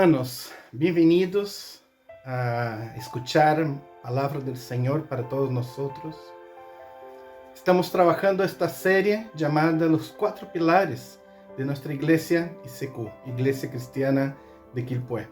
hermanos, bienvenidos a escuchar palabra del Señor para todos nosotros. Estamos trabajando esta serie llamada Los Cuatro Pilares de nuestra iglesia ICQ, Iglesia Cristiana de Quilpué.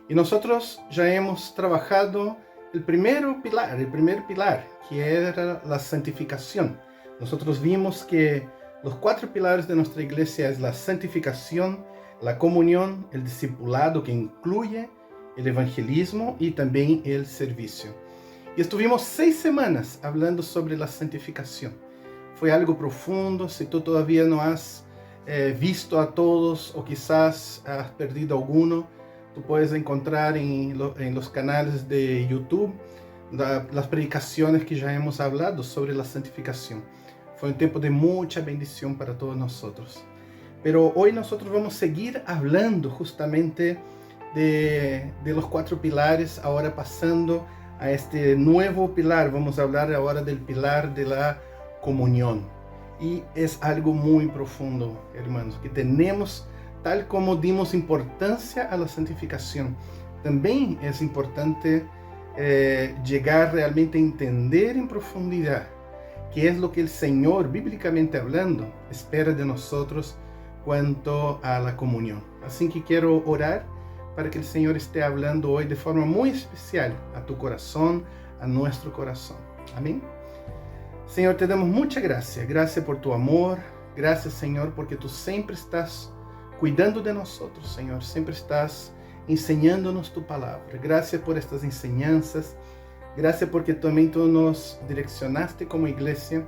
Y nosotros ya hemos trabajado el primer pilar, que era la santificación. Nosotros vimos que los cuatro pilares de nuestra iglesia es la santificación, la comunión, el discipulado, que incluye el evangelismo y también el servicio. Y estuvimos 6 semanas hablando sobre la santificación. Fue algo profundo. Si tú todavía no has visto a todos o quizás has perdido alguno, tú puedes encontrar en los canales de YouTube las predicaciones que ya hemos hablado sobre la santificación. Fue un tiempo de mucha bendición para todos nosotros. Pero hoy nosotros vamos a seguir hablando justamente de los cuatro pilares, ahora pasando a este nuevo pilar. Vamos a hablar ahora del pilar de la comunión. Y es algo muy profundo, hermanos, que tenemos, tal como dimos importancia a la santificación, también es importante llegar realmente a entender en profundidad qué es lo que el Señor, bíblicamente hablando, espera de nosotros cuanto a la comunión. Así que quiero orar para que el Señor esté hablando hoy de forma muy especial a tu corazón, a nuestro corazón. Amén. Señor, te damos mucha gracia. Gracias por tu amor. Gracias, Señor, porque tú siempre estás cuidando de nosotros, Señor. Siempre estás enseñándonos tu palabra. Gracias por estas enseñanzas. Gracias porque también tú nos direccionaste como iglesia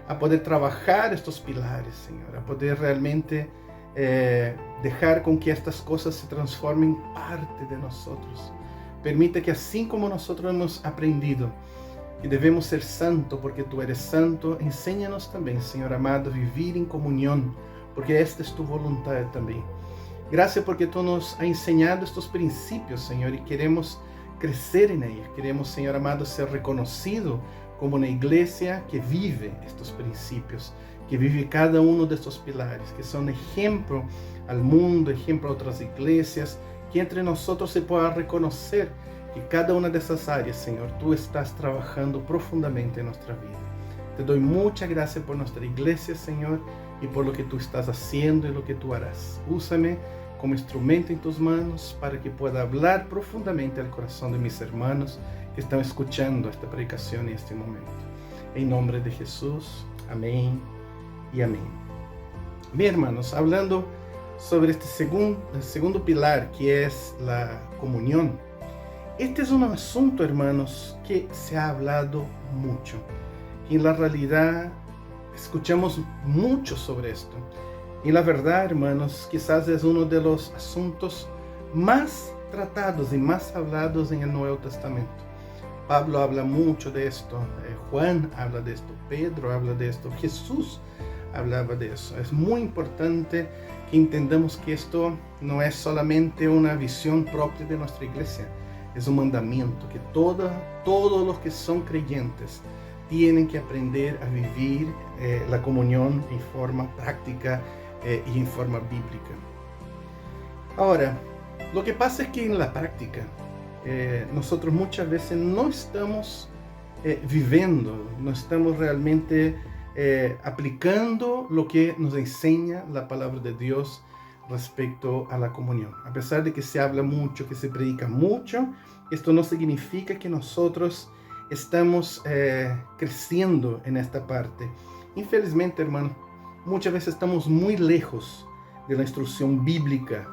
a poder trabajar estos pilares, Señor, a poder realmente dejar con que estas cosas se transformen en parte de nosotros. Permite que así como nosotros hemos aprendido que debemos ser santos porque tú eres santo, enséñanos también, Señor amado, a vivir en comunión, porque esta es tu voluntad también. Gracias porque tú nos has enseñado estos principios, Señor, y queremos crecer en ellos. Queremos, Señor amado, ser reconocido como una iglesia que vive estos principios, que vive cada uno de estos pilares, que son ejemplo al mundo, ejemplo a otras iglesias, que entre nosotros se pueda reconocer que cada una de esas áreas, Señor, tú estás trabajando profundamente en nuestra vida. Te doy mucha gracia por nuestra iglesia, Señor, y por lo que tú estás haciendo y lo que tú harás. Úsame como instrumento en tus manos para que pueda hablar profundamente al corazón de mis hermanos que están escuchando esta predicación en este momento. En nombre de Jesús, amén y amén. Bien, hermanos, hablando sobre este segundo pilar, que es la comunión. Este es un asunto, hermanos, que se ha hablado mucho. Y en la realidad escuchamos mucho sobre esto. Y la verdad, hermanos, quizás es uno de los asuntos más tratados y más hablados en el Nuevo Testamento. Pablo habla mucho de esto, Juan habla de esto, Pedro habla de esto, Jesús hablaba de eso. Es muy importante que entendamos que esto no es solamente una visión propia de nuestra iglesia, es un mandamiento que todos los que son creyentes tienen que aprender a vivir la comunión en forma práctica y en forma bíblica. Ahora, lo que pasa es que en la práctica nosotros muchas veces no estamos viviendo, no estamos realmente aplicando lo que nos enseña la palabra de Dios respecto a la comunión. A pesar de que se habla mucho, que se predica mucho, esto no significa que nosotros estamos creciendo en esta parte. Infelizmente, hermano, muchas veces estamos muy lejos de la instrucción bíblica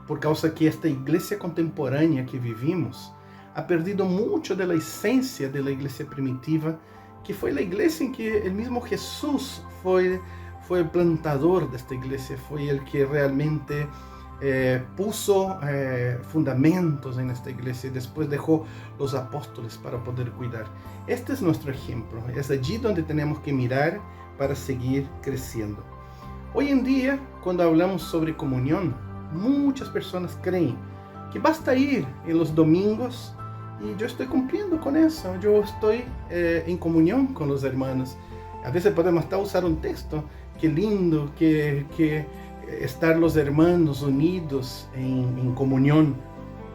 por causa que esta iglesia contemporánea que vivimos ha perdido mucho de la esencia de la iglesia primitiva, que fue la iglesia en que el mismo Jesús fue el plantador de esta iglesia, fue el que realmente puso fundamentos en esta iglesia y después dejó los apóstoles para poder cuidar. Este es nuestro ejemplo, es allí donde tenemos que mirar para seguir creciendo. Hoy en día, cuando hablamos sobre comunión, muchas personas creen que basta ir en los domingos y yo estoy cumpliendo con eso, yo estoy en comunión con los hermanos. A veces podemos hasta usar un texto, qué lindo, que estar los hermanos unidos en comunión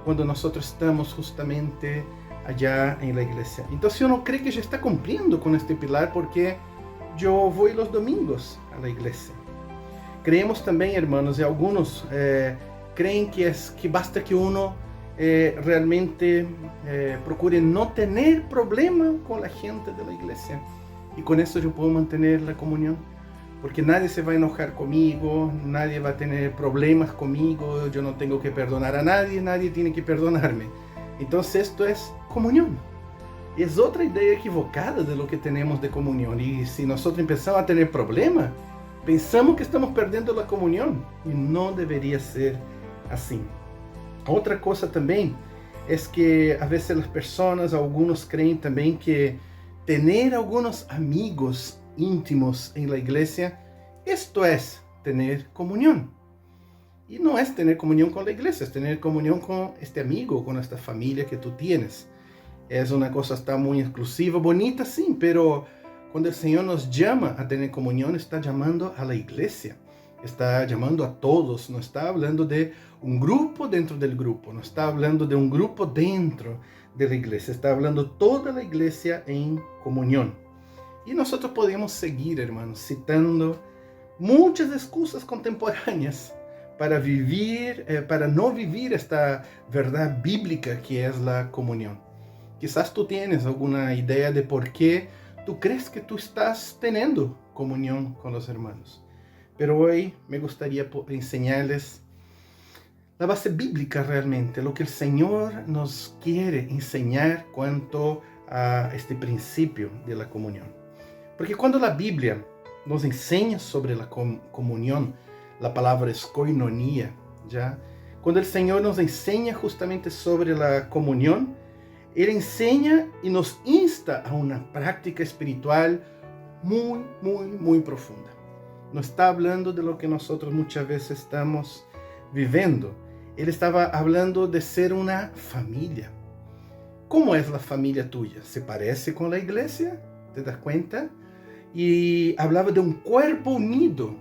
cuando nosotros estamos justamente allá en la iglesia. Entonces uno cree que ya está cumpliendo con este pilar porque yo voy los domingos a la iglesia. Creemos también, hermanos, y algunos creen que basta que uno realmente procure no tener problema con la gente de la iglesia y con eso yo puedo mantener la comunión, porque nadie se va a enojar conmigo, nadie va a tener problemas conmigo, yo no tengo que perdonar a nadie, nadie tiene que perdonarme. Entonces esto es comunión. Y es otra idea equivocada de lo que tenemos de comunión. Y si nosotros empezamos a tener problemas, pensamos que estamos perdiendo la comunión y no debería ser así. Otra cosa también es que a veces las personas, algunos creen también que tener algunos amigos íntimos en la iglesia, esto es tener comunión. Y no es tener comunión con la iglesia, es tener comunión con este amigo, con esta familia que tú tienes. Es una cosa está muy exclusiva, bonita, sí, pero cuando el Señor nos llama a tener comunión, está llamando a la iglesia, está llamando a todos, no está hablando de un grupo dentro del grupo, no está hablando de un grupo dentro de la iglesia, está hablando toda la iglesia en comunión. Y nosotros podemos seguir, hermanos, citando muchas excusas contemporáneas para vivir, para no vivir esta verdad bíblica que es la comunión. Quizás tú tienes alguna idea de por qué tú crees que tú estás teniendo comunión con los hermanos. Pero hoy me gustaría enseñarles la base bíblica realmente, lo que el Señor nos quiere enseñar cuanto a este principio de la comunión. Porque cuando la Biblia nos enseña sobre la comunión, la palabra es koinonia, ¿ya? Cuando el Señor nos enseña justamente sobre la comunión, Él enseña y nos insta a una práctica espiritual muy profunda. No está hablando de lo que nosotros muchas veces estamos viviendo. Él estaba hablando de ser una familia. ¿Cómo es la familia tuya? ¿Se parece con la iglesia? ¿Te das cuenta? Y hablaba de un cuerpo unido.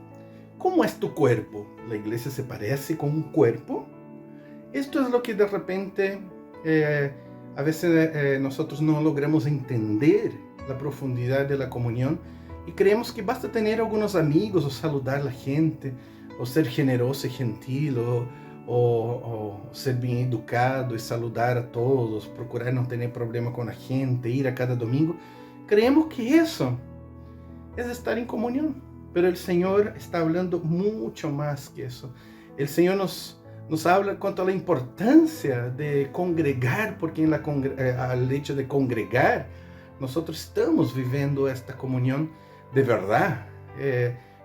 ¿Cómo es tu cuerpo? ¿La iglesia se parece con un cuerpo? Esto es lo que de repente a veces nosotros no logramos entender la profundidad de la comunión y creemos que basta tener algunos amigos o saludar a la gente o ser generoso y gentil o ser bien educado y saludar a todos, procurar no tener problema con la gente, ir a cada domingo. Creemos que eso es estar en comunión, pero el Señor está hablando mucho más que eso. El Señor nos habla cuanto a la importancia de congregar, porque al hecho de congregar, nosotros estamos viviendo esta comunión de verdad.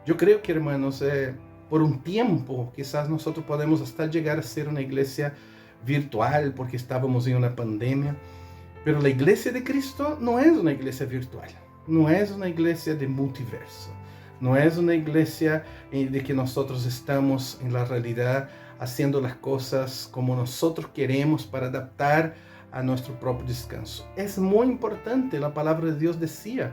Yo creo que, hermanos, por un tiempo, quizás nosotros podemos hasta llegar a ser una iglesia virtual, porque estábamos en una pandemia, pero la iglesia de Cristo no es una iglesia virtual, no es una iglesia de multiverso, no es una iglesia de que nosotros estamos en la realidad haciendo las cosas como nosotros queremos para adaptar a nuestro propio descanso. Es muy importante, la palabra de Dios decía,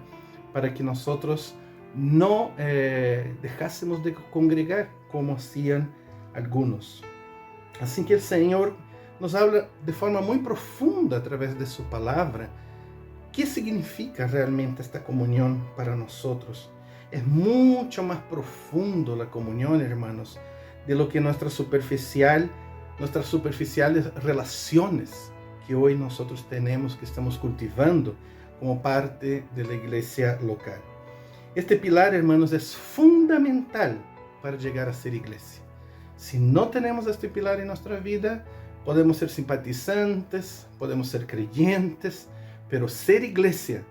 para que nosotros no dejásemos de congregar como hacían algunos. Así que el Señor nos habla de forma muy profunda a través de su palabra. ¿Qué significa realmente esta comunión para nosotros? Es mucho más profundo la comunión, hermanos, de lo que nuestras superficiales relaciones que hoy nosotros tenemos, que estamos cultivando como parte de la iglesia local. Este pilar, hermanos, es fundamental para llegar a ser iglesia. Si no tenemos este pilar en nuestra vida, podemos ser simpatizantes, podemos ser creyentes, pero ser iglesia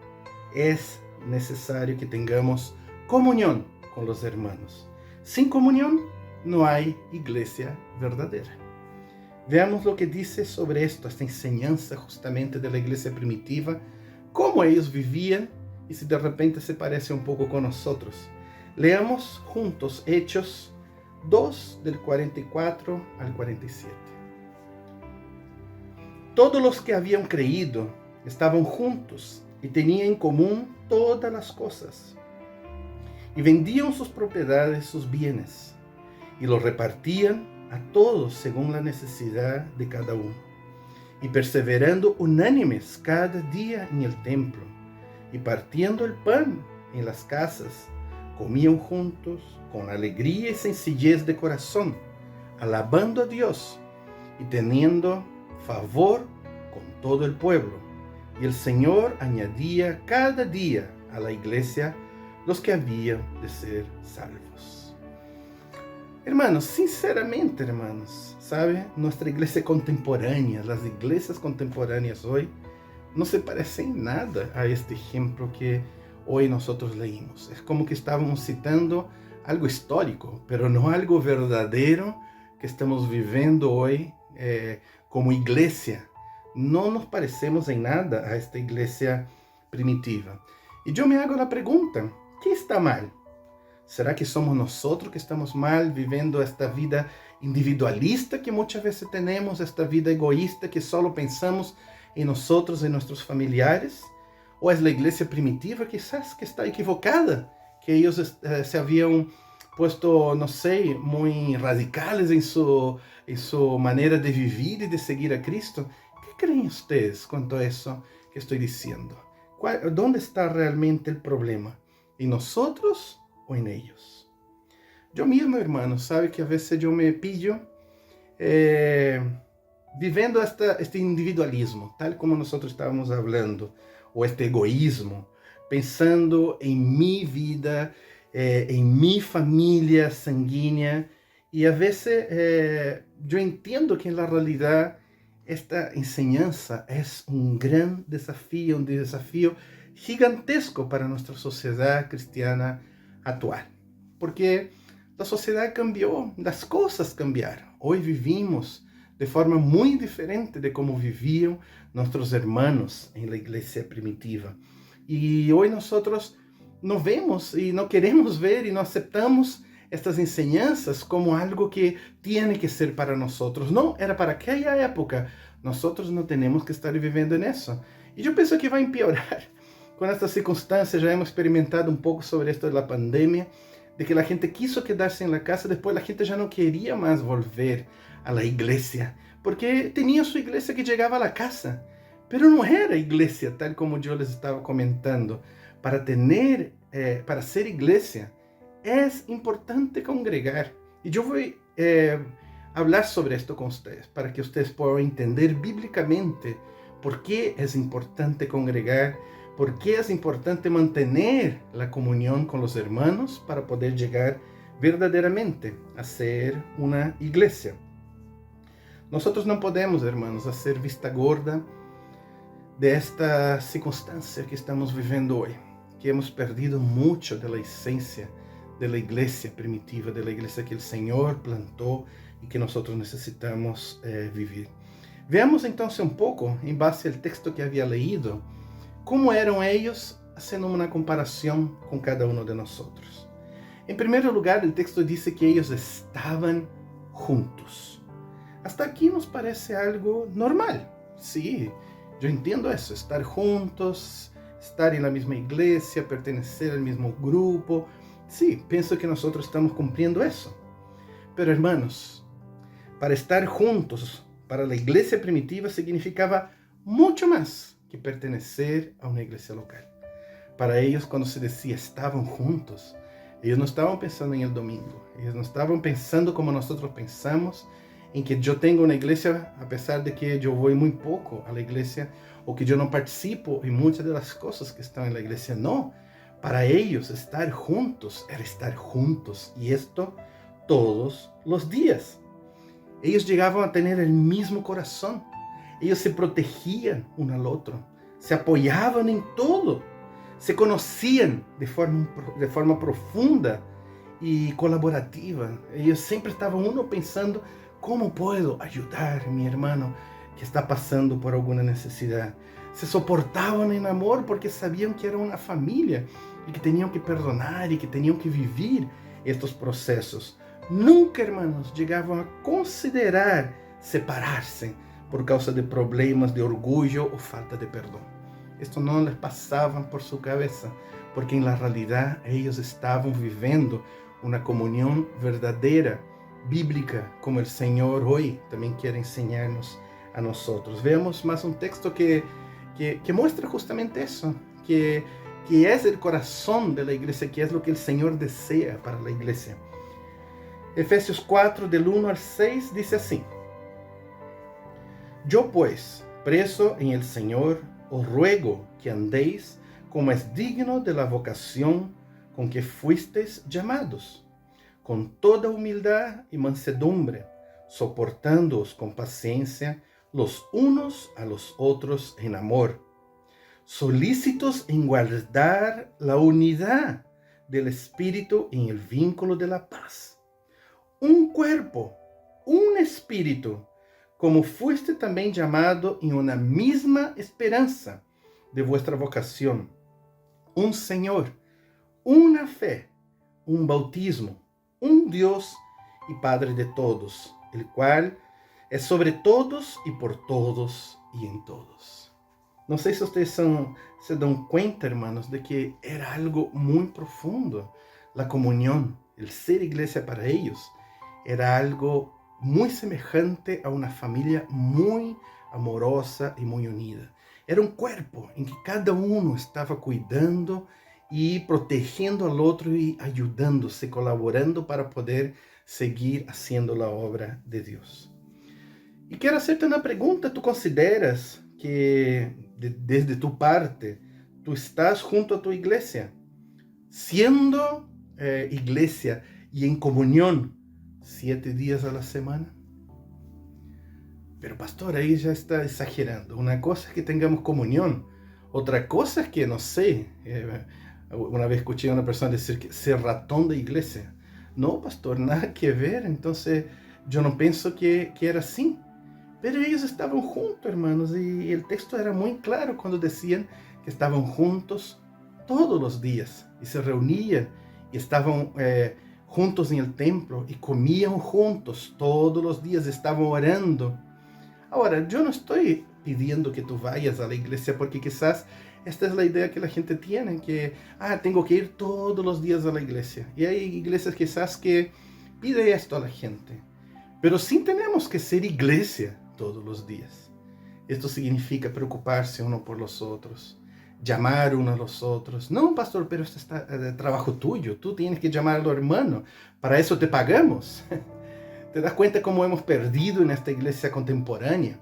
es necesario que tengamos comunión con los hermanos. Sin comunión no hay iglesia verdadera. Veamos lo que dice sobre esto, esta enseñanza justamente de la iglesia primitiva, cómo ellos vivían y si de repente se parece un poco con nosotros. Leamos juntos Hechos 2 del 44 al 47. Todos los que habían creído estaban juntos y tenían en común todas las cosas, y vendían sus propiedades, sus bienes, y lo repartían a todos según la necesidad de cada uno, y perseverando unánimes cada día en el templo, y partiendo el pan en las casas, comían juntos con alegría y sencillez de corazón, alabando a Dios y teniendo favor con todo el pueblo. Y el Señor añadía cada día a la iglesia los que habían de ser salvos. Hermanos, sinceramente, hermanos, ¿sabe? Nuestra iglesia contemporánea, las iglesias contemporáneas hoy, no se parecen nada a este ejemplo que hoy nosotros leímos. Es como que estábamos citando algo histórico, pero no algo verdadero que estamos viviendo hoy como iglesia. No nos parecemos en nada a esta iglesia primitiva. Y yo me hago la pregunta, ¿qué está mal? ¿Será que somos nosotros que estamos mal viviendo esta vida individualista que muchas veces tenemos, esta vida egoísta que solo pensamos en nosotros y en nuestros familiares? ¿O es la iglesia primitiva quizás que está equivocada? Que ellos se habían puesto, no sé, muy radicales en su manera de vivir y de seguir a Cristo. ¿Qué creen ustedes cuanto a eso que estoy diciendo? ¿Dónde está realmente el problema? ¿En nosotros o en ellos? Yo mismo, hermano, sabe que a veces yo me pillo viviendo este individualismo, tal como nosotros estábamos hablando, o este egoísmo, pensando en mi vida, en mi familia sanguínea, y a veces yo entiendo que en la realidad esta enseñanza es un gran desafío, un desafío gigantesco para nuestra sociedad cristiana actual, porque la sociedad cambió, las cosas cambiaron. Hoy vivimos de forma muy diferente de como vivían nuestros hermanos en la iglesia primitiva. Y hoy nosotros no vemos y no queremos ver y no aceptamos estas enseñanzas como algo que tiene que ser para nosotros. No, era para aquella época. Nosotros no tenemos que estar viviendo en eso. Y yo pienso que va a empeorar. Con estas circunstancias ya hemos experimentado un poco sobre esto de la pandemia, de que la gente quiso quedarse en la casa, después la gente ya no quería más volver a la iglesia, porque tenía su iglesia que llegaba a la casa, pero no era iglesia tal como yo les estaba comentando. Para ser iglesia es importante congregar, y yo voy a hablar sobre esto con ustedes, para que ustedes puedan entender bíblicamente por qué es importante congregar, por qué es importante mantener la comunión con los hermanos para poder llegar verdaderamente a ser una iglesia. Nosotros no podemos, hermanos, hacer vista gorda de esta circunstancia que estamos viviendo hoy, que hemos perdido mucho de la esencia de la iglesia primitiva, de la iglesia que el Señor plantó y que nosotros necesitamos vivir. Veamos entonces un poco, en base al texto que había leído, cómo eran ellos, haciendo una comparación con cada uno de nosotros. En primer lugar, el texto dice que ellos estaban juntos. Hasta aquí nos parece algo normal. Sí, yo entiendo eso, estar juntos, estar en la misma iglesia, pertenecer al mismo grupo. Sí, pienso que nosotros estamos cumpliendo eso. Pero hermanos, para estar juntos, para la iglesia primitiva significaba mucho más que pertenecer a una iglesia local. Para ellos, cuando se decía estaban juntos, ellos no estaban pensando en el domingo, ellos no estaban pensando como nosotros pensamos, en que yo tengo una iglesia a pesar de que yo voy muy poco a la iglesia, o que yo no participo en muchas de las cosas que están en la iglesia. No, para ellos estar juntos era estar juntos, y esto todos los días. Ellos llegaban a tener el mismo corazón, ellos se protegían uno al otro, se apoyaban en todo, se conocían de forma profunda y colaborativa. Ellos siempre estaban uno pensando, ¿cómo puedo ayudar a mi hermano que está pasando por alguna necesidad? Se soportaban en amor porque sabían que era una familia y que tenían que perdonar y que tenían que vivir estos procesos. Nunca, hermanos, llegaban a considerar separarse por causa de problemas de orgullo o falta de perdón. Esto no les pasaba por su cabeza, porque en la realidad ellos estaban viviendo una comunión verdadera bíblica como el Señor hoy también quiere enseñarnos a nosotros. Veamos más un texto que muestra justamente eso, que es el corazón de la iglesia, que es lo que el Señor desea para la iglesia. Efesios 4, del 1 al 6, dice así: Yo pues, preso en el Señor, os ruego que andéis como es digno de la vocación con que fuisteis llamados, con toda humildad y mansedumbre, soportándoos con paciencia los unos a los otros en amor, solícitos en guardar la unidad del Espíritu en el vínculo de la paz. Un cuerpo, un espíritu, como fuiste también llamado en una misma esperanza de vuestra vocación, un Señor, una fe, un bautismo, un Dios y Padre de todos, el cual es sobre todos y por todos y en todos. No sé si ustedes se dan cuenta, hermanos, de que era algo muy profundo. La comunión, el ser iglesia para ellos, era algo muy semejante a una familia muy amorosa y muy unida. Era un cuerpo en que cada uno estaba cuidando y protegiendo al otro y ayudándose, colaborando para poder seguir haciendo la obra de Dios. Y quiero hacerte una pregunta. ¿Tú consideras que desde tu parte tú estás junto a tu iglesia, siendo iglesia y en comunión 7 días a la semana? Pero pastor, ahí ya está exagerando. Una cosa es que tengamos comunión, otra cosa es que, no sé, una vez escuché a una persona decir que ser ratón de iglesia. No, pastor, nada que ver. Entonces yo no pienso que era así. Pero ellos estaban juntos, hermanos, y el texto era muy claro cuando decían que estaban juntos todos los días y se reunían y estaban juntos en el templo y comían juntos todos los días, estaban orando. Ahora, yo no estoy pidiendo que tú vayas a la iglesia porque quizás esta es la idea que la gente tiene, que tengo que ir todos los días a la iglesia. Y hay iglesias quizás que pide esto a la gente. Pero sí tenemos que ser iglesia todos los días. Esto significa preocuparse uno por los otros, llamar uno a los otros. No, pastor, pero esto está de trabajo tuyo. Tú tienes que llamar a los hermanos. Para eso te pagamos. ¿Te das cuenta cómo hemos perdido en esta iglesia contemporánea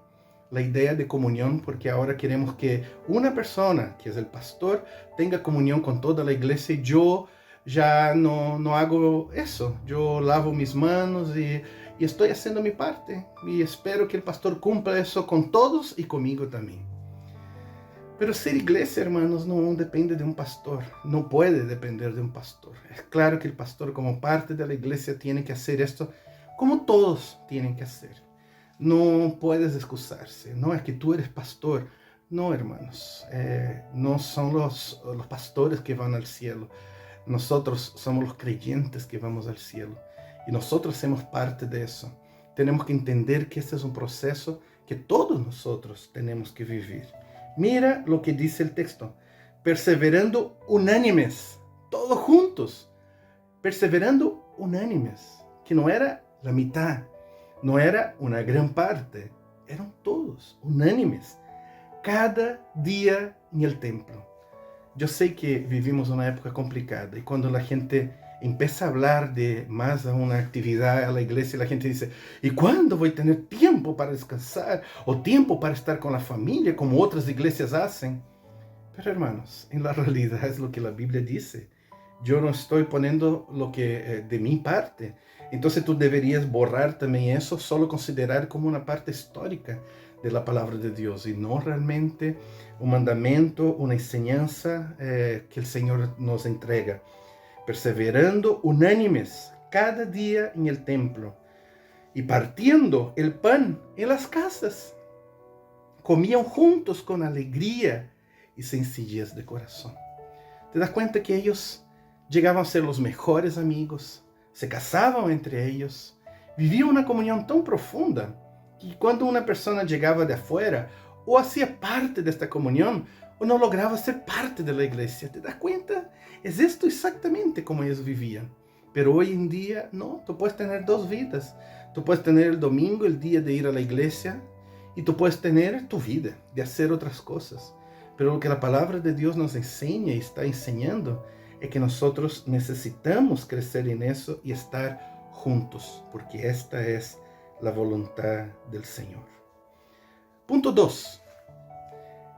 la idea de comunión? Porque ahora queremos que una persona, que es el pastor, tenga comunión con toda la iglesia. Y yo ya no hago eso. Yo lavo mis manos y estoy haciendo mi parte. Y espero que el pastor cumpla eso con todos y conmigo también. Pero ser iglesia, hermanos, no depende de un pastor. No puede depender de un pastor. Es claro que el pastor, como parte de la iglesia, tiene que hacer esto como todos tienen que hacer. No puedes excusarse. No es que tú eres pastor. No, hermanos. No son los pastores que van al cielo. Nosotros somos los creyentes que vamos al cielo. Y nosotros somos parte de eso. Tenemos que entender que este es un proceso que todos nosotros tenemos que vivir. Mira lo que dice el texto. Perseverando unánimes. Todos juntos. Perseverando unánimes. Que no era la mitad, no era una gran parte, eran todos unánimes, cada día en el templo. Yo sé que vivimos una época complicada y cuando la gente empieza a hablar de más a una actividad a la iglesia, la gente dice, ¿y cuándo voy a tener tiempo para descansar o tiempo para estar con la familia como otras iglesias hacen? Pero hermanos, en la realidad es lo que la Biblia dice. Yo no estoy poniendo lo que de mi parte. Entonces tú deberías borrar también eso, solo considerar como una parte histórica de la palabra de Dios y no realmente un mandamiento, una enseñanza que el Señor nos entrega. Perseverando unánimes cada día en el templo y partiendo el pan en las casas. Comían juntos con alegría y sencillez de corazón. ¿Te das cuenta que ellos llegaban a ser los mejores amigos? Se casaban entre ellos, vivían una comunión tan profunda que cuando una persona llegaba de afuera o hacía parte de esta comunión o no lograba ser parte de la iglesia, ¿te das cuenta? Es esto exactamente como ellos vivían. Pero hoy en día, no, tú puedes tener dos vidas. Tú puedes tener el domingo, el día de ir a la iglesia, y tú puedes tener tu vida, de hacer otras cosas. Pero lo que la palabra de Dios nos enseña y está enseñando es que nosotros necesitamos crecer en eso y estar juntos, porque esta es la voluntad del Señor. Punto 2.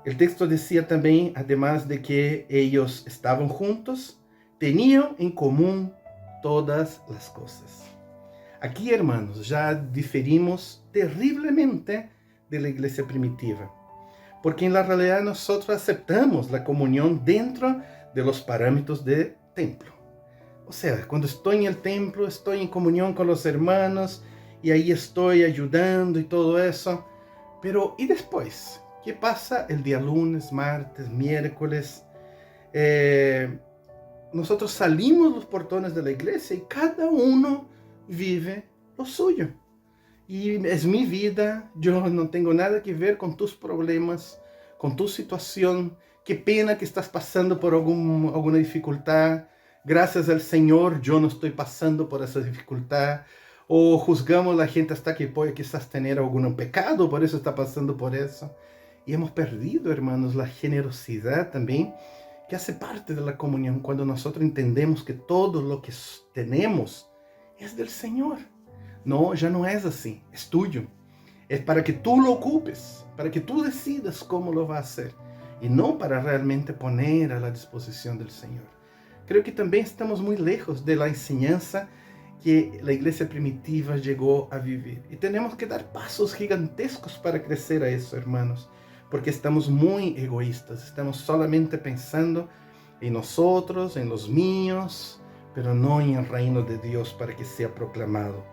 El texto decía también, además de que ellos estaban juntos, tenían en común todas las cosas. Aquí, hermanos, ya diferimos terriblemente de la iglesia primitiva, porque en la realidad nosotros aceptamos la comunión dentro de los parámetros del templo. O sea, cuando estoy en el templo, estoy en comunión con los hermanos y ahí estoy ayudando y todo eso. Pero, ¿y después? ¿Qué pasa el día lunes, martes, miércoles? Nosotros salimos los portones de la iglesia y cada uno vive lo suyo. Y es mi vida, yo no tengo nada que ver con tus problemas, con tu situación. Qué pena que estás pasando por alguna dificultad. Gracias al Señor, yo no estoy pasando por esa dificultad. O juzgamos a la gente hasta que puede quizás tener algún pecado, por eso está pasando por eso. Y hemos perdido, hermanos, la generosidad también, que hace parte de la comunión, cuando nosotros entendemos que todo lo que tenemos es del Señor. No, ya no es así, es tuyo. Es para que tú lo ocupes, para que tú decidas cómo lo vas a hacer, y no para realmente poner a la disposición del Señor. Creo que también estamos muy lejos de la enseñanza que la iglesia primitiva llegó a vivir. Y tenemos que dar pasos gigantescos para crecer a eso, hermanos, porque estamos muy egoístas, estamos solamente pensando en nosotros, en los míos, pero no en el reino de Dios para que sea proclamado.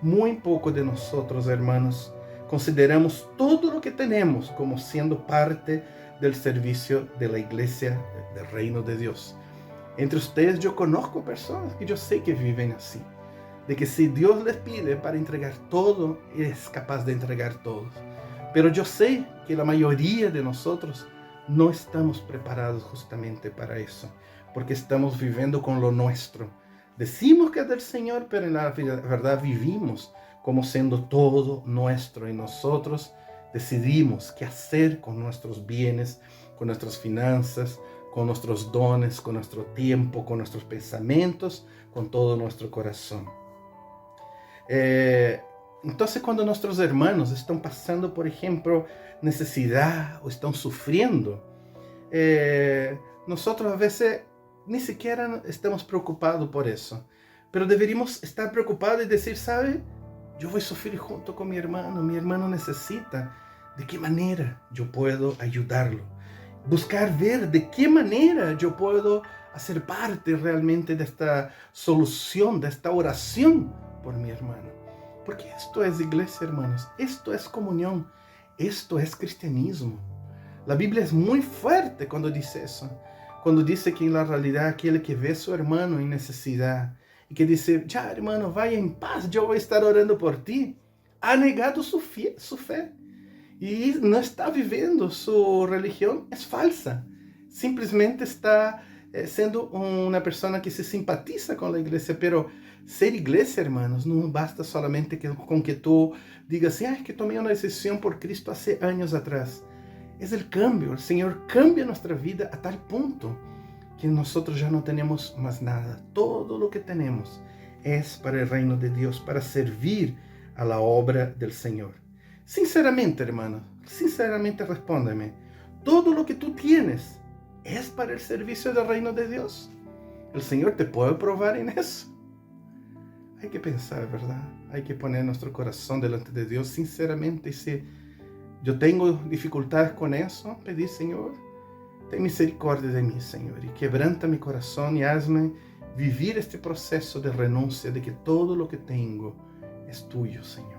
Muy poco de nosotros, hermanos, consideramos todo lo que tenemos como siendo parte del servicio de la iglesia del reino de Dios. Entre ustedes yo conozco personas que yo sé que viven así, de que si Dios les pide para entregar todo, es capaz de entregar todo. Pero yo sé que la mayoría de nosotros no estamos preparados justamente para eso, porque estamos viviendo con lo nuestro. Decimos que es del Señor, pero en la verdad vivimos como siendo todo nuestro, y nosotros decidimos qué hacer con nuestros bienes, con nuestras finanzas, con nuestros dones, con nuestro tiempo, con nuestros pensamientos, con todo nuestro corazón. Entonces, cuando nuestros hermanos están pasando, por ejemplo, necesidad o están sufriendo, nosotros a veces ni siquiera estamos preocupados por eso, pero deberíamos estar preocupados y decir, ¿sabe? Yo voy a sufrir junto con mi hermano necesita. ¿De qué manera yo puedo ayudarlo? Buscar ver de qué manera yo puedo hacer parte realmente de esta solución, de esta oración por mi hermano. Porque esto es iglesia, hermanos, esto es comunión, esto es cristianismo. La Biblia es muy fuerte cuando dice eso, cuando dice que en la realidad aquel que ve a su hermano en necesidad y que dice, ya hermano, vaya en paz, yo voy a estar orando por ti, ha negado su fe y no está viviendo su religión, es falsa. Simplemente está siendo una persona que se simpatiza con la iglesia, pero ser iglesia, hermanos, no basta solamente con que tú digas, es que tomé una decisión por Cristo hace años atrás. Es el cambio, el Señor cambia nuestra vida a tal punto que nosotros ya no tenemos más nada. Todo lo que tenemos es para el reino de Dios, para servir a la obra del Señor. Sinceramente, hermano, sinceramente respóndeme, ¿todo lo que tú tienes es para el servicio del reino de Dios? ¿El Señor te puede probar en eso? Hay que pensar, ¿verdad? Hay que poner nuestro corazón delante de Dios sinceramente. Y si yo tengo dificultades con eso, pedir, Señor, ten misericordia de mí, Señor, y quebranta mi corazón y hazme vivir este proceso de renuncia, de que todo lo que tengo es tuyo, Señor.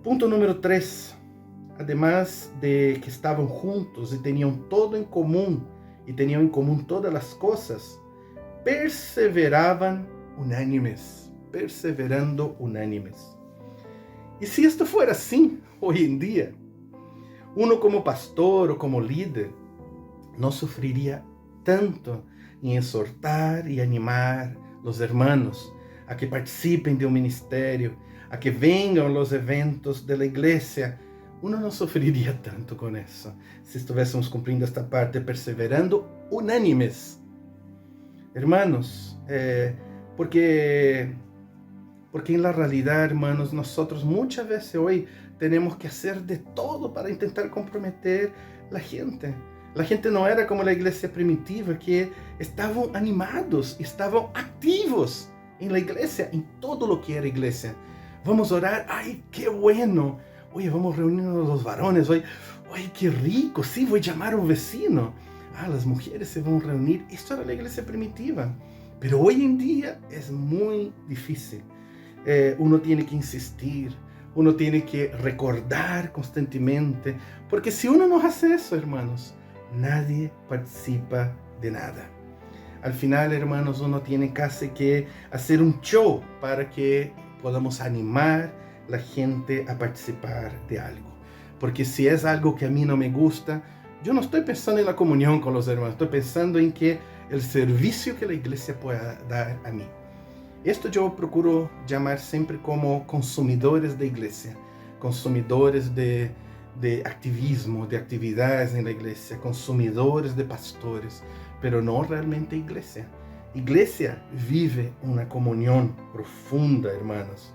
Punto número 3. Además de que estaban juntos y tenían todo en común, y tenían en común todas las cosas, perseveraban unánimes, perseverando unánimes. Y si esto fuera así hoy en día, uno como pastor o como líder no sufriría tanto en exhortar y animar los hermanos a que participen de un ministerio, a que vengan los eventos de la iglesia, uno no sufriría tanto con eso si estuviésemos cumpliendo esta parte, perseverando unánimes. Hermanos, porque en la realidad, hermanos, nosotros muchas veces hoy tenemos que hacer de todo para intentar comprometer la gente. La gente no era como la iglesia primitiva, que estaban animados, estaban activos en la iglesia, en todo lo que era iglesia. Vamos a orar, ¡ay, qué bueno! Oye, vamos a reunirnos los varones hoy. ¡Ay, qué rico! Sí, voy a llamar a un vecino. Las mujeres se van a reunir. Esto era la iglesia primitiva. Pero hoy en día es muy difícil. Uno tiene que insistir, uno tiene que recordar constantemente, porque si uno no hace eso, hermanos, nadie participa de nada. Al final, hermanos, uno tiene casi que hacer un show para que podamos animar a la gente a participar de algo. Porque si es algo que a mí no me gusta, yo no estoy pensando en la comunión con los hermanos, estoy pensando en que el servicio que la iglesia pueda dar a mí. Esto yo procuro llamar siempre como consumidores de iglesia, consumidores de activismo, de actividades en la iglesia, consumidores de pastores, pero no realmente iglesia. Iglesia vive una comunión profunda, hermanos.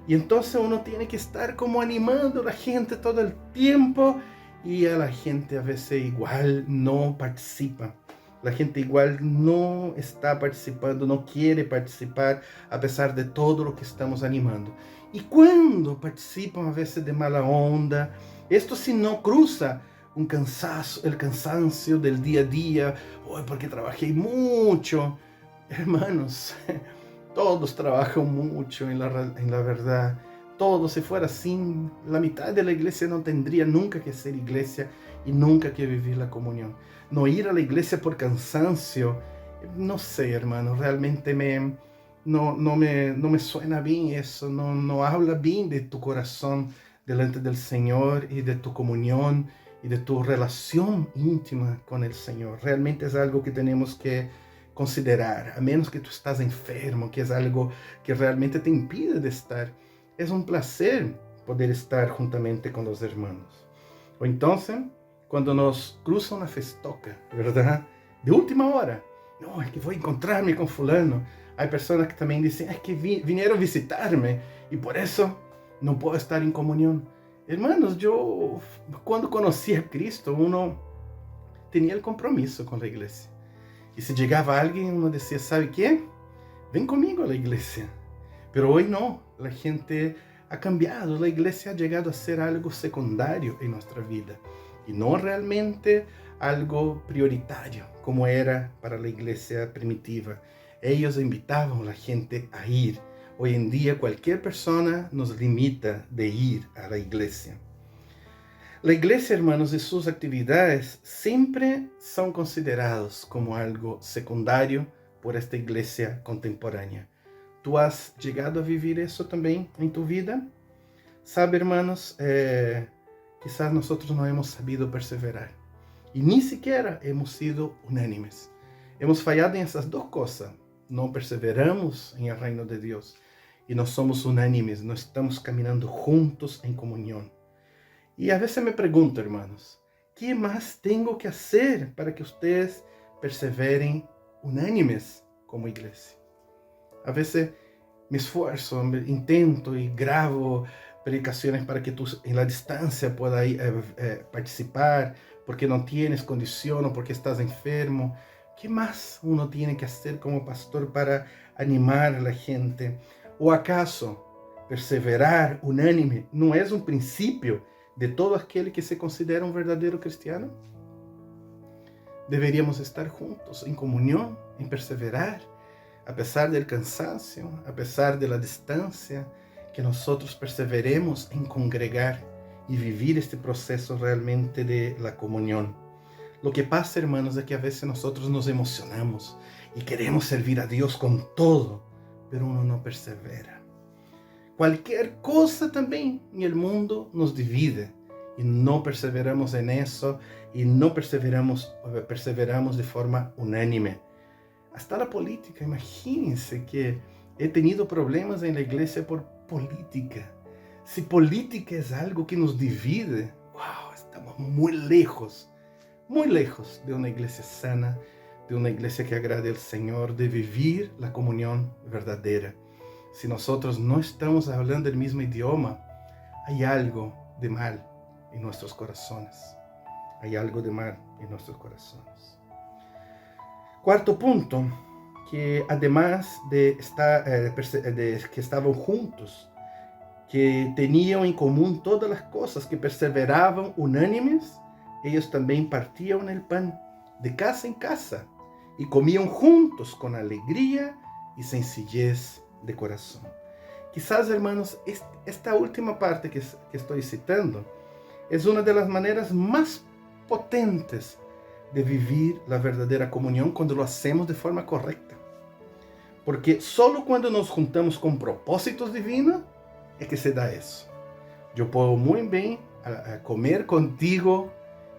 Y entonces uno tiene que estar como animando a la gente todo el tiempo, y a la gente a veces igual no participa. La gente igual no está participando, no quiere participar a pesar de todo lo que estamos animando. Y cuando participan a veces de mala onda, esto si no cruza el cansancio del día a día, porque trabajé mucho. Hermanos, todos trabajan mucho en la verdad. Todo, si fuera así, la mitad de la iglesia no tendría nunca que ser iglesia y nunca que vivir la comunión. No ir a la iglesia por cansancio, no sé, hermano, realmente no me suena bien eso, no habla bien de tu corazón delante del Señor y de tu comunión y de tu relación íntima con el Señor. Realmente es algo que tenemos que considerar, a menos que tú estás enfermo, que es algo que realmente te impide de estar. Es un placer poder estar juntamente con los hermanos. O entonces, cuando nos cruza una festoca, ¿verdad? De última hora. No, es que voy a encontrarme con fulano. Hay personas que también dicen, es que vinieron a visitarme y por eso no puedo estar en comunión. Hermanos, yo cuando conocí a Cristo, uno tenía el compromiso con la iglesia. Y si llegaba alguien, uno decía, ¿sabe qué? Ven conmigo a la iglesia. Pero hoy no, la gente ha cambiado, la iglesia ha llegado a ser algo secundario en nuestra vida y no realmente algo prioritario como era para la iglesia primitiva. Ellos invitaban a la gente a ir. Hoy en día cualquier persona nos limita de ir a la iglesia. La iglesia, hermanos, y sus actividades siempre son considerados como algo secundario por esta iglesia contemporánea. ¿Tú has llegado a vivir eso también en tu vida? Sabe, hermanos, quizás nosotros no hemos sabido perseverar y ni siquiera hemos sido unánimes. Hemos fallado en esas dos cosas. No perseveramos en el reino de Dios y no somos unánimes, no estamos caminando juntos en comunión. Y a veces me pregunto, hermanos, ¿qué más tengo que hacer para que ustedes perseveren unánimes como iglesia? A veces me esfuerzo, intento y grabo predicaciones para que tú en la distancia puedas participar, porque no tienes condición o porque estás enfermo. ¿Qué más uno tiene que hacer como pastor para animar a la gente? ¿O acaso perseverar unánime no es un principio de todo aquel que se considera un verdadero cristiano? Deberíamos estar juntos en comunión, en perseverar, a pesar del cansancio, a pesar de la distancia, que nosotros perseveremos en congregar y vivir este proceso realmente de la comunión. Lo que pasa, hermanos, es que a veces nosotros nos emocionamos y queremos servir a Dios con todo, pero uno no persevera. Cualquier cosa también en el mundo nos divide y no perseveramos en eso y no perseveramos de forma unánime. hasta la política. Imagínense que he tenido problemas en la iglesia por política. Si política es algo que nos divide, wow, estamos muy lejos de una iglesia sana, de una iglesia que agrade al Señor, de vivir la comunión verdadera. Si nosotros no estamos hablando el mismo idioma, hay algo de mal en nuestros corazones. Hay algo de mal en nuestros corazones. Cuarto punto, que además de que estaban juntos, que tenían en común todas las cosas, que perseveraban unánimes, ellos también partían el pan de casa en casa y comían juntos con alegría y sencillez de corazón. Quizás, hermanos, esta última parte que estoy citando es una de las maneras más potentes de vivir la verdadera comunión cuando lo hacemos de forma correcta. Porque solo cuando nos juntamos con propósitos divinos es que se da eso. Yo puedo muy bien a comer contigo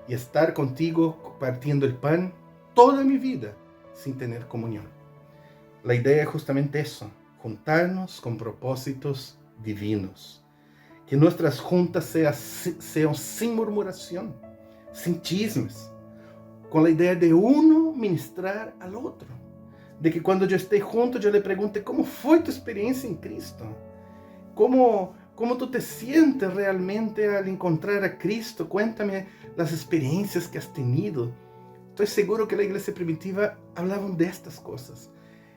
y estar contigo partiendo el pan toda mi vida sin tener comunión. La idea es justamente eso, juntarnos con propósitos divinos. Que nuestras juntas sean sin murmuración, sin chismes, con la idea de uno ministrar al otro. De que cuando yo esté junto yo le pregunte, ¿cómo fue tu experiencia en Cristo? ¿Cómo tú te sientes realmente al encontrar a Cristo? Cuéntame las experiencias que has tenido. Estoy seguro que la iglesia primitiva hablaban de estas cosas.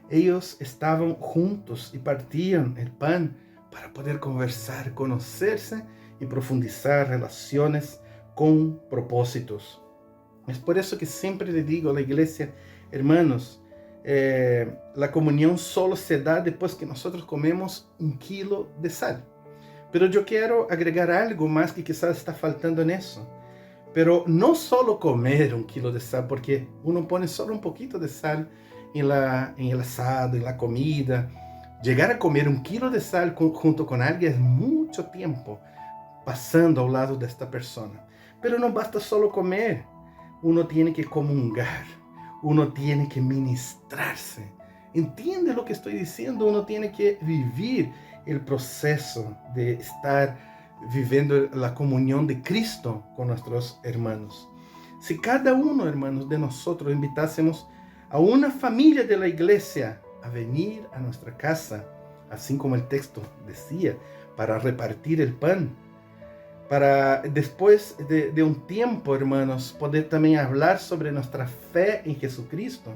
Ellos estaban juntos y partían el pan para poder conversar, conocerse y profundizar relaciones con propósitos. Es por eso que siempre le digo a la iglesia, hermanos, la comunión solo se da después que nosotros comemos 1 kilo de sal. Pero yo quiero agregar algo más que quizás está faltando en eso. Pero no solo comer 1 kilo de sal, porque uno pone solo un poquito de sal en el asado, en la comida. Llegar a comer 1 kilo de sal junto con alguien es mucho tiempo pasando al lado de esta persona. Pero no basta solo comer. Uno tiene que comungar. Uno tiene que ministrarse. ¿Entiende lo que estoy diciendo? Uno tiene que vivir el proceso de estar viviendo la comunión de Cristo con nuestros hermanos. Si cada uno, hermanos, de nosotros invitásemos a una familia de la iglesia a venir a nuestra casa, así como el texto decía, para repartir el pan, para después de un tiempo, hermanos, poder también hablar sobre nuestra fe en Jesucristo,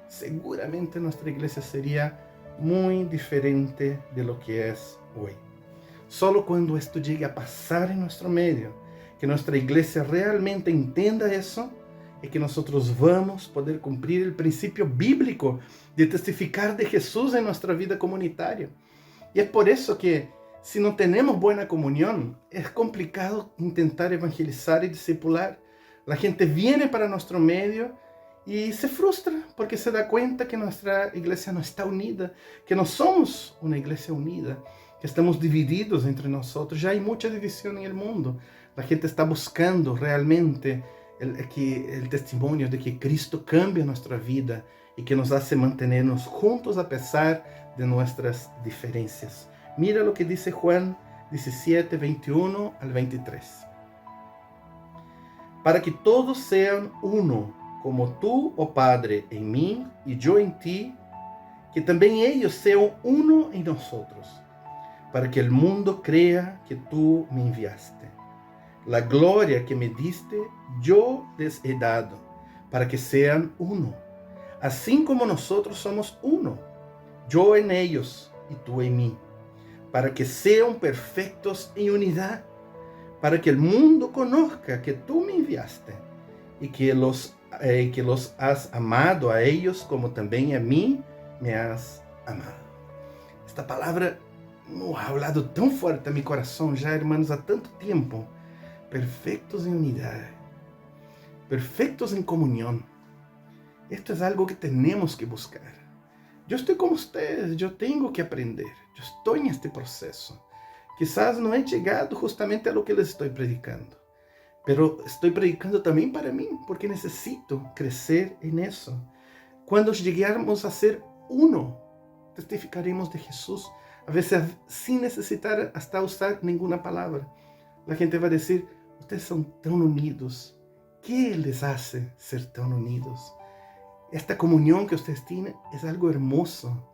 seguramente nuestra iglesia sería muy diferente de lo que es hoy. Solo cuando esto llegue a pasar en nuestro medio, que nuestra iglesia realmente entienda eso, es que nosotros vamos a poder cumplir el principio bíblico de testificar de Jesús en nuestra vida comunitaria. Y es por eso que si no tenemos buena comunión, es complicado intentar evangelizar y discipular. La gente viene para nuestro medio y se frustra porque se da cuenta que nuestra iglesia no está unida, que no somos una iglesia unida, que estamos divididos entre nosotros. Ya hay mucha división en el mundo. La gente está buscando realmente el testimonio de que Cristo cambia nuestra vida y que nos hace mantenernos juntos a pesar de nuestras diferencias. Mira lo que dice Juan 17, 21 al 23. Para que todos sean uno, como tú, oh Padre, en mí y yo en ti, que también ellos sean uno en nosotros, para que el mundo crea que tú me enviaste. La gloria que me diste, yo les he dado, para que sean uno, así como nosotros somos uno, yo en ellos y tú en mí, para que sean perfectos en unidad, para que el mundo conozca que tú me enviaste y que los has amado a ellos como también a mí me has amado. Esta palabra no ha hablado tan fuerte a mi corazón ya, hermanos, há tanto tiempo. Perfectos en unidad, perfectos en comunión. Esto es algo que tenemos que buscar. Yo estoy como ustedes, yo tengo que aprender. Yo estoy en este proceso. Quizás no he llegado justamente a lo que les estoy predicando, pero estoy predicando también para mí, porque necesito crecer en eso. Cuando lleguemos a ser uno, testificaremos de Jesús, a veces sin necesitar hasta usar ninguna palabra. La gente va a decir, ustedes son tan unidos. ¿Qué les hace ser tan unidos? Esta comunión que ustedes tienen es algo hermoso,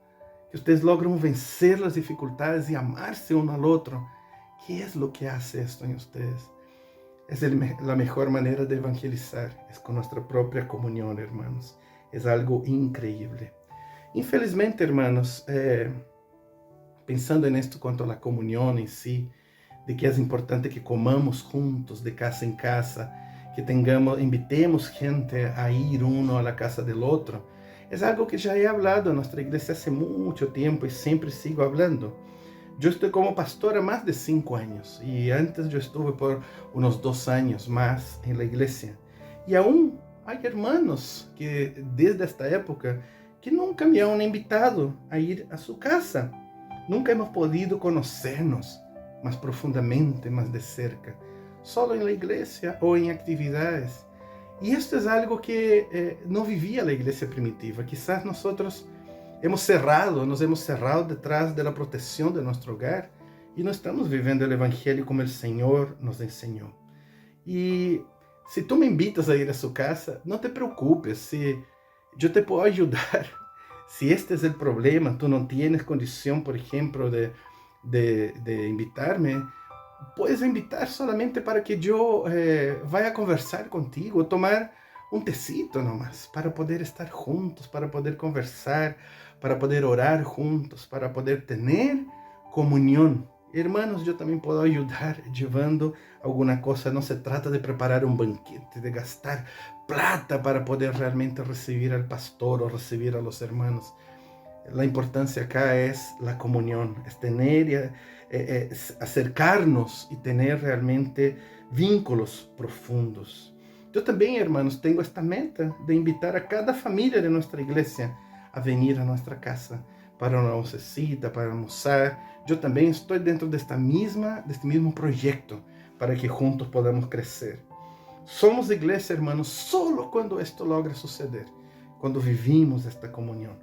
que ustedes logran vencer las dificultades y amarse uno al otro. ¿Qué es lo que hace esto en ustedes? Es la mejor manera de evangelizar, es con nuestra propia comunión, hermanos. Es algo increíble. Infelizmente, hermanos, pensando en esto cuanto a la comunión en sí, de que es importante que comamos juntos de casa en casa, que invitemos gente a ir uno a la casa del otro. Es algo que ya he hablado en nuestra iglesia hace mucho tiempo y siempre sigo hablando. Yo estoy como pastor a más de 5 años y antes yo estuve por unos 2 años más en la iglesia. Y aún hay hermanos que desde esta época que nunca me han invitado a ir a su casa. Nunca hemos podido conocernos más profundamente, más de cerca, solo en la iglesia o en actividades. Y esto es algo que no vivía la iglesia primitiva. Quizás nosotros nos hemos cerrado detrás de la protección de nuestro hogar y no estamos viviendo el evangelio como el Señor nos enseñó. Y si tú me invitas a ir a su casa, no te preocupes, si yo te puedo ayudar. Si este es el problema, tú no tienes condición, por ejemplo, de invitarme, puedes invitar solamente para que yo vaya a conversar contigo, tomar un tecito nomás, para poder estar juntos, para poder conversar, para poder orar juntos, para poder tener comunión. Hermanos, yo también puedo ayudar llevando alguna cosa. No se trata de preparar un banquete, de gastar plata para poder realmente recibir al pastor o recibir a los hermanos. La importancia acá es la comunión, es tener, acercarnos y tener realmente vínculos profundos. Yo también, hermanos, tengo esta meta de invitar a cada familia de nuestra iglesia a venir a nuestra casa para una oncecita, para almorzar. Yo también estoy dentro de este mismo proyecto para que juntos podamos crecer. Somos iglesia, hermanos, solo cuando esto logra suceder, cuando vivimos esta comunión.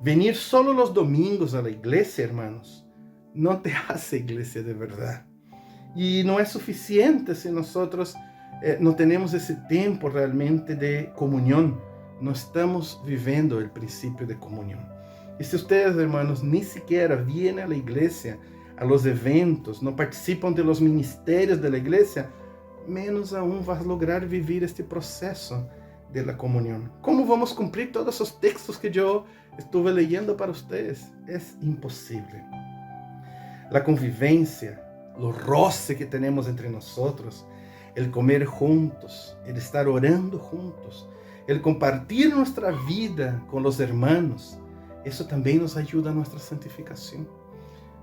Venir solo los domingos a la iglesia, hermanos, no te hace iglesia de verdad. Y no es suficiente si nosotros no tenemos ese tiempo realmente de comunión. No estamos viviendo el principio de comunión. Y si ustedes, hermanos, ni siquiera vienen a la iglesia, a los eventos, no participan de los ministerios de la iglesia, menos aún vas a lograr vivir este proceso de la comunión. ¿Cómo vamos a cumplir todos esos textos que yo estuve leyendo para ustedes? Es imposible. La convivencia, los roces que tenemos entre nosotros, el comer juntos, el estar orando juntos, el compartir nuestra vida con los hermanos, eso también nos ayuda a nuestra santificación.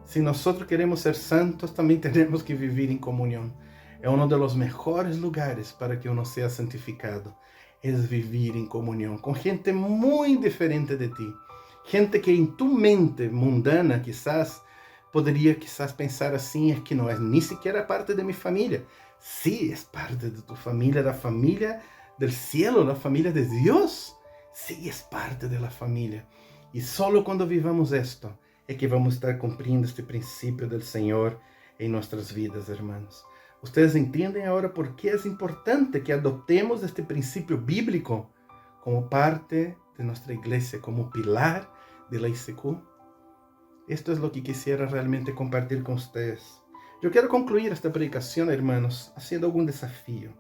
Si nosotros queremos ser santos, también tenemos que vivir en comunión. Es uno de los mejores lugares para que uno sea santificado. Es vivir en comunión con gente muy diferente de ti. Gente que en tu mente mundana quizás podría pensar así, es que no es ni siquiera parte de mi familia. Sí, es parte de tu familia, la familia del cielo, la familia de Dios. Sí, es parte de la familia. Y solo cuando vivamos esto es que vamos a estar cumpliendo este principio del Señor en nuestras vidas, hermanos. Ustedes entienden ahora por qué es importante que adoptemos este principio bíblico como parte de nuestra iglesia, como pilar de la ICQ. Esto es lo que quisiera realmente compartir con ustedes. Yo quiero concluir esta predicación, hermanos, haciendo algún desafío.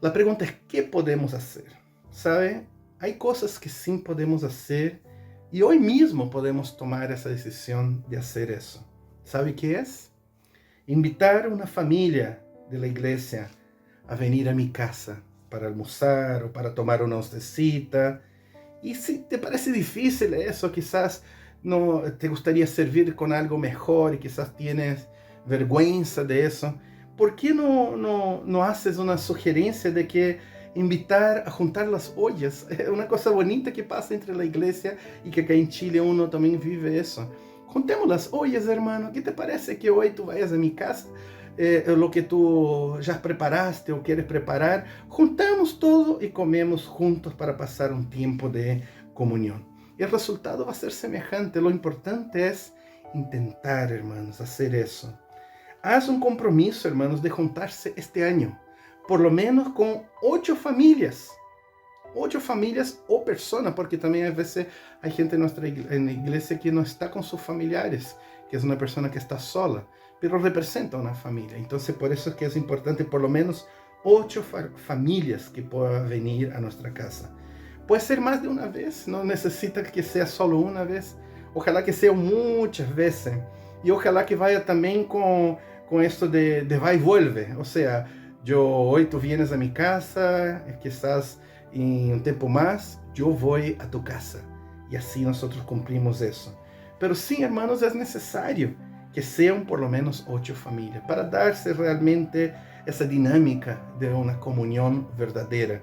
La pregunta es, ¿qué podemos hacer? ¿Sabe? Hay cosas que sí podemos hacer y hoy mismo podemos tomar esa decisión de hacer eso. ¿Sabe qué es? Invitar a una familia de la iglesia a venir a mi casa para almorzar o para tomar una oncecita. Y si te parece difícil eso, quizás no te gustaría servir con algo mejor y quizás tienes vergüenza de eso, ¿por qué no haces una sugerencia de que invitar a juntar las ollas? Es una cosa bonita que pasa entre la iglesia y que acá en Chile uno también vive eso. Juntemos las ollas, hermano. ¿Qué te parece que hoy tú vayas a mi casa? Lo que tú ya preparaste o quieres preparar, juntamos todo y comemos juntos para pasar un tiempo de comunión. Y el resultado va a ser semejante. Lo importante es intentar, hermanos, hacer eso. Haz un compromiso, hermanos, de juntarse este año, por lo menos con 8 familias. 8 familias o personas, porque también a veces hay gente en la iglesia que no está con sus familiares, que es una persona que está sola, pero representa una familia. Entonces, por eso es que es importante por lo menos 8 familias que puedan venir a nuestra casa. Puede ser más de una vez, no necesita que sea solo una vez. Ojalá que sean muchas veces. Y ojalá que vaya también con esto de va y vuelve. O sea, hoy tú vienes a mi casa, quizás en un tiempo más, yo voy a tu casa. Y así nosotros cumplimos eso. Pero sí, hermanos, es necesario que sean por lo menos 8 familias para darse realmente esa dinámica de una comunión verdadera.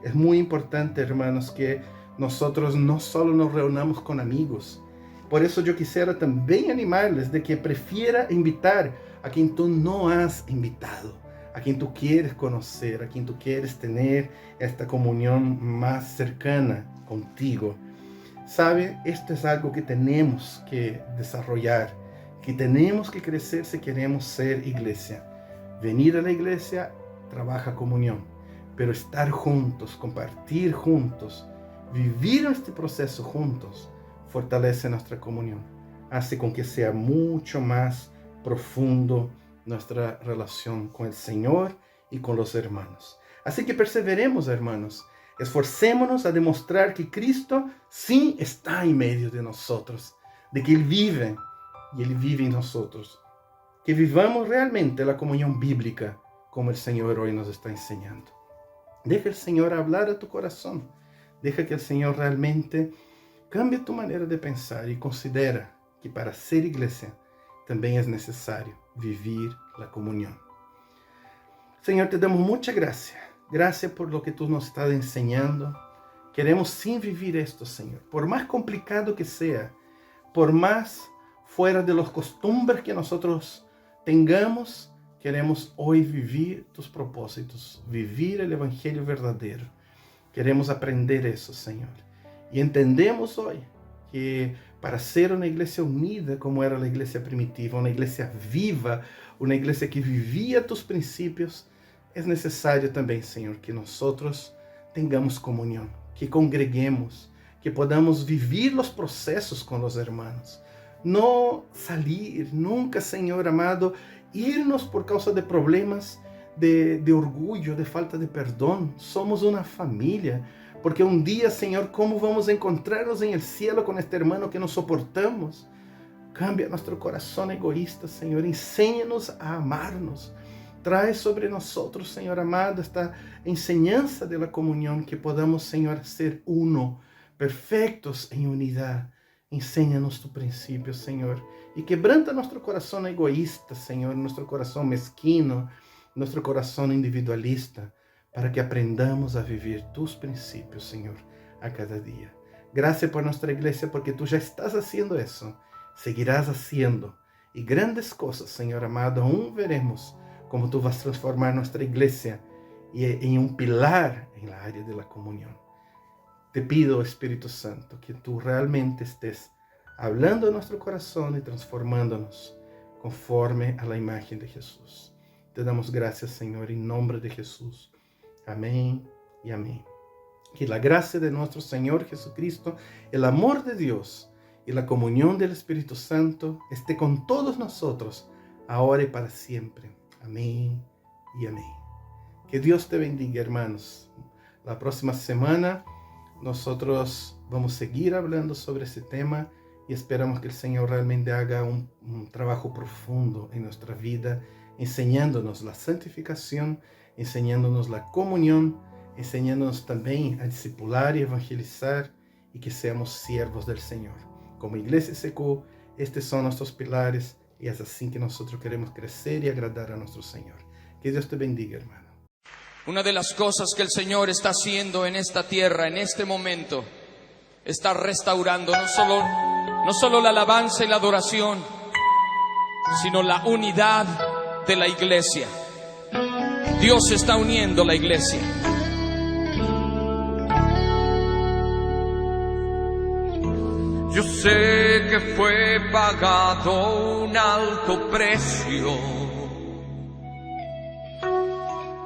Es muy importante, hermanos, que nosotros no solo nos reunamos con amigos. Por eso yo quisiera también animarles de que prefiera invitar a quien tú no has invitado, a quien tú quieres conocer, a quien tú quieres tener esta comunión más cercana contigo. ¿Sabe? Esto es algo que tenemos que desarrollar, que tenemos que crecer si queremos ser iglesia. Venir a la iglesia trabaja comunión, pero estar juntos, compartir juntos, vivir este proceso juntos, fortalece nuestra comunión, hace con que sea mucho más profundo nuestra relación con el Señor y con los hermanos. Así que perseveremos, hermanos, esforcémonos a demostrar que Cristo sí está en medio de nosotros, de que Él vive y Él vive en nosotros. Que vivamos realmente la comunión bíblica como el Señor hoy nos está enseñando. Deja el Señor hablar a tu corazón. Deja que el Señor realmente cambie tu manera de pensar y considera que para ser iglesia también es necesario vivir la comunión. Señor, te damos mucha gracia. Gracias por lo que tú nos estás enseñando. Queremos sin vivir esto, Señor. Por más complicado que sea, por más fuera de las costumbres que nosotros tengamos, queremos hoy vivir tus propósitos, vivir el evangelio verdadero. Queremos aprender eso, Señor. Y entendemos hoy que para ser una iglesia unida como era la iglesia primitiva, una iglesia viva, una iglesia que vivía tus principios, es necesario también, Señor, que nosotros tengamos comunión, que congreguemos, que podamos vivir los procesos con los hermanos. No salir nunca, Señor amado, irnos por causa de problemas de orgullo, de falta de perdón. Somos una familia, porque un día, Señor, ¿cómo vamos a encontrarnos en el cielo con este hermano que nos soportamos? Cambia nuestro corazón egoísta, Señor, enséñanos a amarnos. Trae sobre nosotros, Señor amado, esta enseñanza de la comunión, que podamos, Señor, ser uno, perfectos en unidad. Enséñanos tu principio, Señor, y quebranta nuestro corazón egoísta, Señor, nuestro corazón mezquino, nuestro corazón individualista, para que aprendamos a vivir tus principios, Señor, a cada día. Gracias por nuestra iglesia, porque tú ya estás haciendo eso, seguirás haciendo, y grandes cosas, Señor amado, aún veremos cómo tú vas a transformar nuestra iglesia en un pilar en la área de la comunión. Te pido, Espíritu Santo, que tú realmente estés hablando a nuestro corazón y transformándonos conforme a la imagen de Jesús. Te damos gracias, Señor, en nombre de Jesús. Amén y amén. Que la gracia de nuestro Señor Jesucristo, el amor de Dios y la comunión del Espíritu Santo esté con todos nosotros, ahora y para siempre. Amén y amén. Que Dios te bendiga, hermanos. La próxima semana nosotros vamos a seguir hablando sobre ese tema y esperamos que el Señor realmente haga un trabajo profundo en nuestra vida, enseñándonos la santificación, enseñándonos la comunión, enseñándonos también a discipular y evangelizar, y que seamos siervos del Señor. Como Iglesia SQ, estos son nuestros pilares, y es así que nosotros queremos crecer y agradar a nuestro Señor. Que Dios te bendiga, hermano. Una de las cosas que el Señor está haciendo en esta tierra, en este momento, está restaurando no solo la alabanza y la adoración, sino la unidad de la iglesia. Dios está uniendo la iglesia. Yo sé que fue pagado un alto precio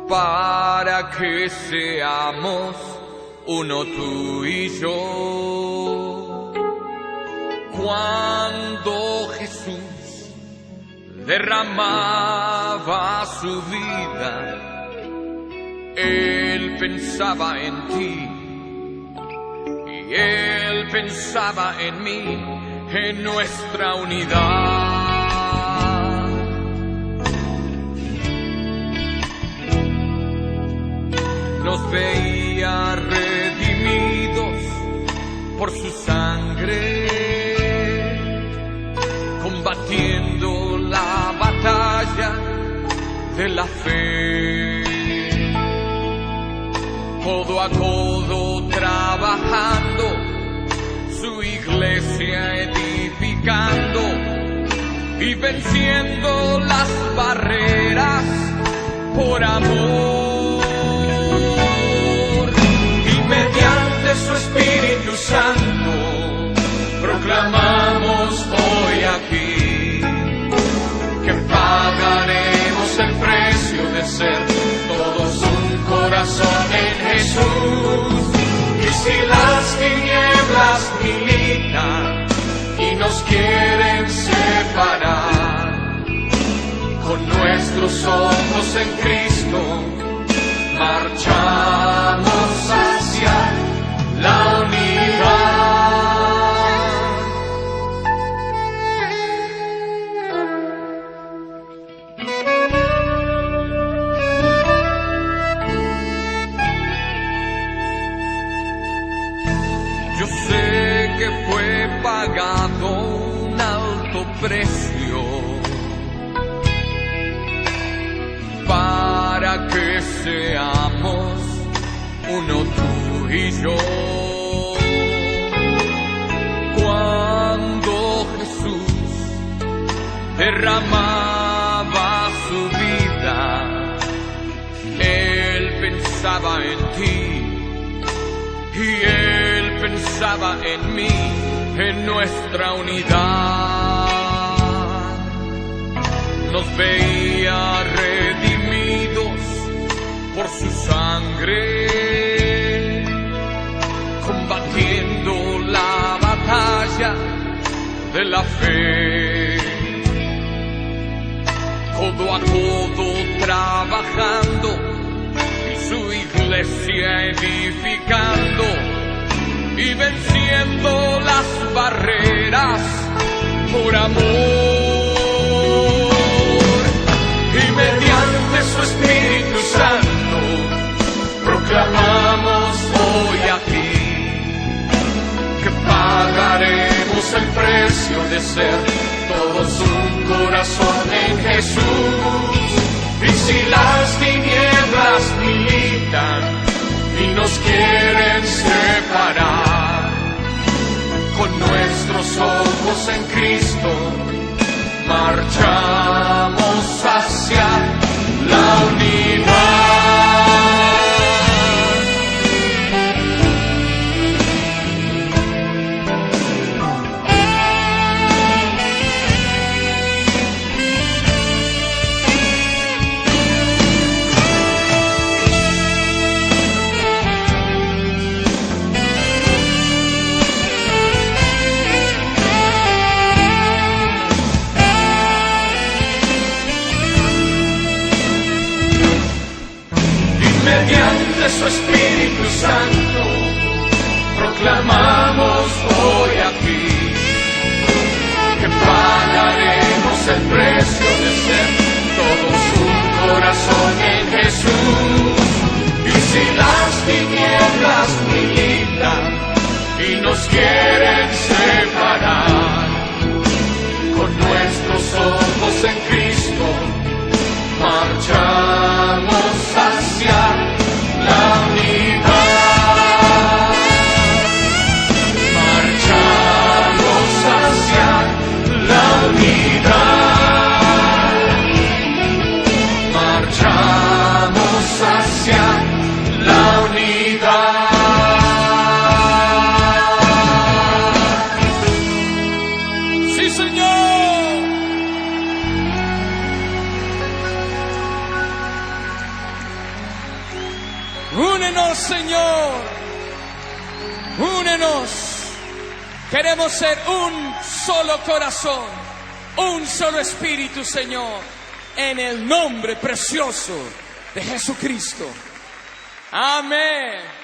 para que seamos uno tú y yo. Cuando Jesús derramaba su vida, Él pensaba en ti y Él pensaba en mí, en nuestra unidad. Nos veía redimidos por su sangre, combatiendo la batalla de la fe, codo a codo trabajando, su iglesia edificando y venciendo las barreras por amor. Y mediante su Espíritu Santo proclamamos hoy aquí que pagaremos el precio de ser todos un corazón en Jesús. Y si las tinieblas militan y nos quieren separar, con nuestros ojos en Cristo marchamos hacia la unidad. Yo sé que fue pagado un alto precio para que seamos uno tú y yo. Cuando Jesús derramaba su vida, Él pensaba en ti y Él pensaba en mí, en nuestra unidad. Nos veía redimidos por su sangre, combatiendo la batalla de la fe, codo a codo trabajando y su iglesia edificando y venciendo las barreras por amor. Y mediante su Espíritu Santo proclamamos hoy aquí que pagaremos el precio de ser todos un corazón en Jesús. Y si las tinieblas militan y nos quieren separar, con nuestros ojos en Cristo marchamos hacia la unidad. Mediante su Espíritu Santo proclamamos hoy aquí que pagaremos el precio de ser todos un corazón en Jesús. Y si las tinieblas militan y nos quieren separar, con nuestros ojos en Cristo marchamos hacia la unidad. Marchamos hacia la unidad. Marchamos hacia la unidad. Señor. Únenos, Señor. Únenos. Queremos ser un solo corazón, un solo espíritu, Señor, en el nombre precioso de Jesucristo. Amén.